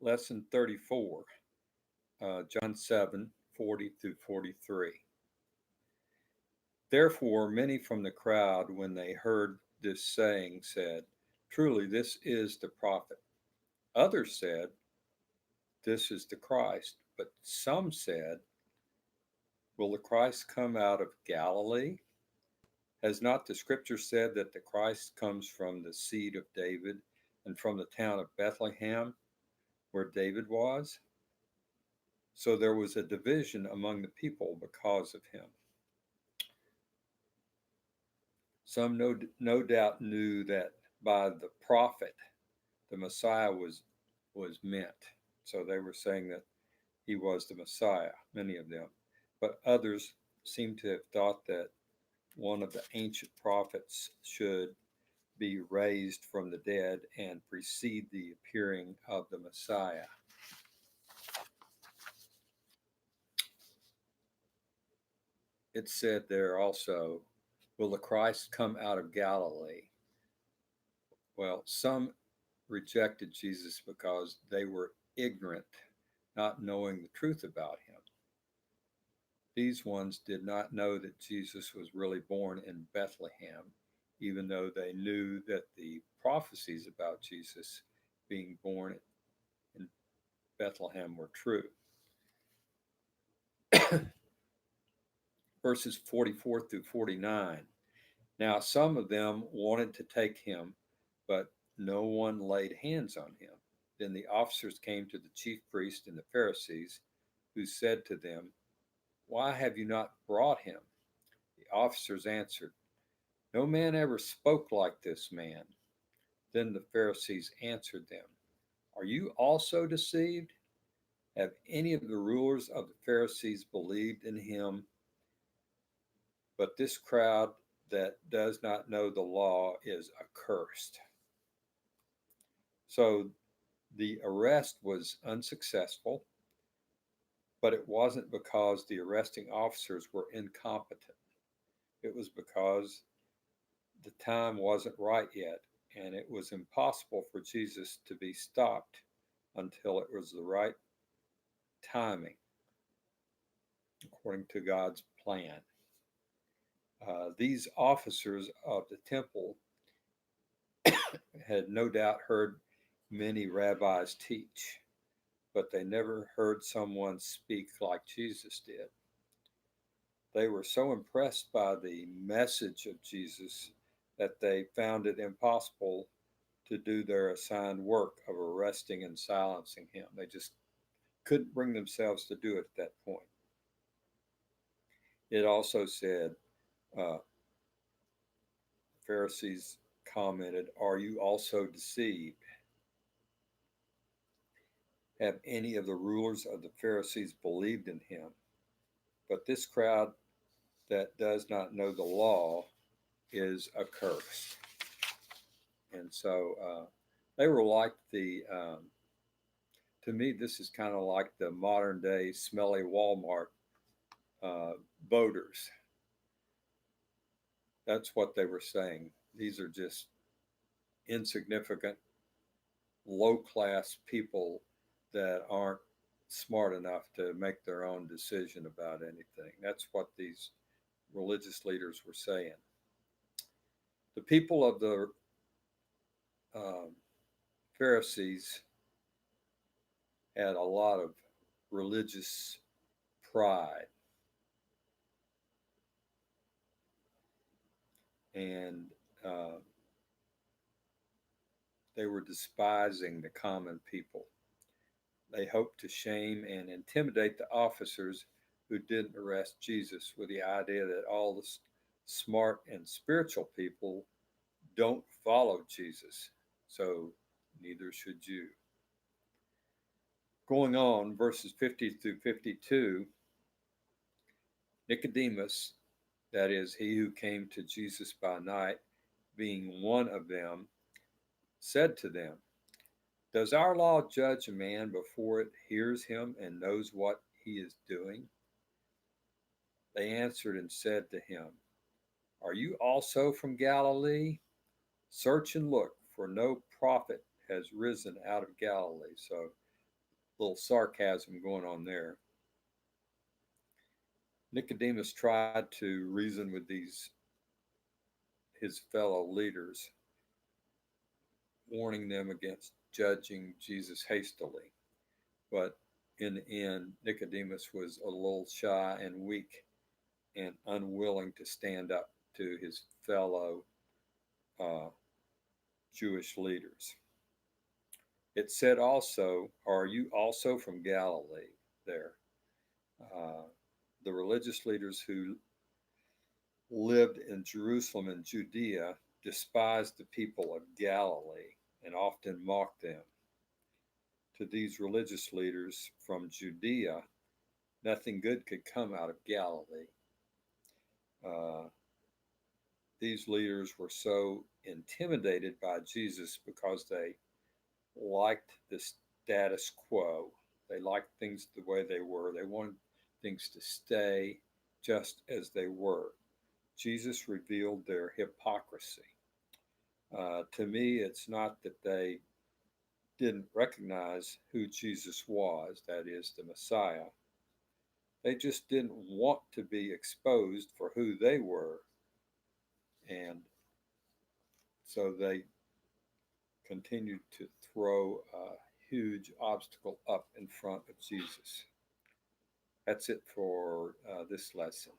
Lesson 34, John 7:40 through 43. Therefore, many from the crowd, when they heard this saying, said, "Truly, this is the prophet." Others said, "This is the Christ." But some said, "Will the Christ come out of Galilee? Has not the scripture said that the Christ comes from the seed of David and from the town of Bethlehem, where David was?" So there was a division among the people because of him. Some no doubt knew that by the prophet the Messiah was meant. So they were saying that he was the Messiah, many of them. But others seem to have thought that one of the ancient prophets should be raised from the dead and precede the appearing of the Messiah. It said there also, "Will the Christ come out of Galilee?" Well, some rejected Jesus because they were ignorant, not knowing the truth about him. These ones did not know that Jesus was really born in Bethlehem, even though they knew that the prophecies about Jesus being born in Bethlehem were true. Verses 44 through 49. Now, some of them wanted to take him, but no one laid hands on him. Then the officers came to the chief priests and the Pharisees, who said to them, "Why have you not brought him?" The officers answered, "No man ever spoke like this man." Then the Pharisees answered them, "Are you also deceived? Have any of the rulers of the Pharisees believed in him? But this crowd that does not know the law is accursed." So the arrest was unsuccessful, but it wasn't because the arresting officers were incompetent. It was because the time wasn't right yet, and it was impossible for Jesus to be stopped until it was the right timing, according to God's plan. These officers of the temple had no doubt heard many rabbis teach, but they never heard someone speak like Jesus did. They were so impressed by the message of Jesus that they found it impossible to do their assigned work of arresting and silencing him. They just couldn't bring themselves to do it at that point. It also said, uh, Pharisees commented, "Are you also deceived? Have any of the rulers of the Pharisees believed in him? But this crowd that does not know the law is accursed." And so they were like to me, this is kind of like the modern day smelly Walmart uh, voters. That's what they were saying. These are just insignificant, low class people that aren't smart enough to make their own decision about anything. That's what these religious leaders were saying. The people of the um, Pharisees had a lot of religious pride, and uh, they were despising the common people. They hoped to shame and intimidate the officers who didn't arrest Jesus, with the idea that all the smart and spiritual people don't follow Jesus, so neither should you. Going on, verses 50 through 52, Nicodemus, that is, he who came to Jesus by night, being one of them, said to them, "Does our law judge a man before it hears him and knows what he is doing?" They answered and said to him, "Are you also from Galilee? Search and look, for no prophet has risen out of Galilee." So little sarcasm going on there. Nicodemus tried to reason with his fellow leaders, warning them against judging Jesus hastily. But in the end, Nicodemus was a little shy and weak and unwilling to stand up to his fellow uh, Jewish leaders. It said also, "Are you also from Galilee?" There. Uh, the religious leaders who lived in Jerusalem and Judea despised the people of Galilee and often mocked them. To these religious leaders from Judea, nothing good could come out of Galilee. Uh, these leaders were so intimidated by Jesus because they liked the status quo. They liked things the way they were. They wanted things to stay just as they were. Jesus revealed their hypocrisy. To me, it's not that they didn't recognize who Jesus was, that is, the Messiah. They just didn't want to be exposed for who they were. And so they continued to throw a huge obstacle up in front of Jesus. That's it for this lesson.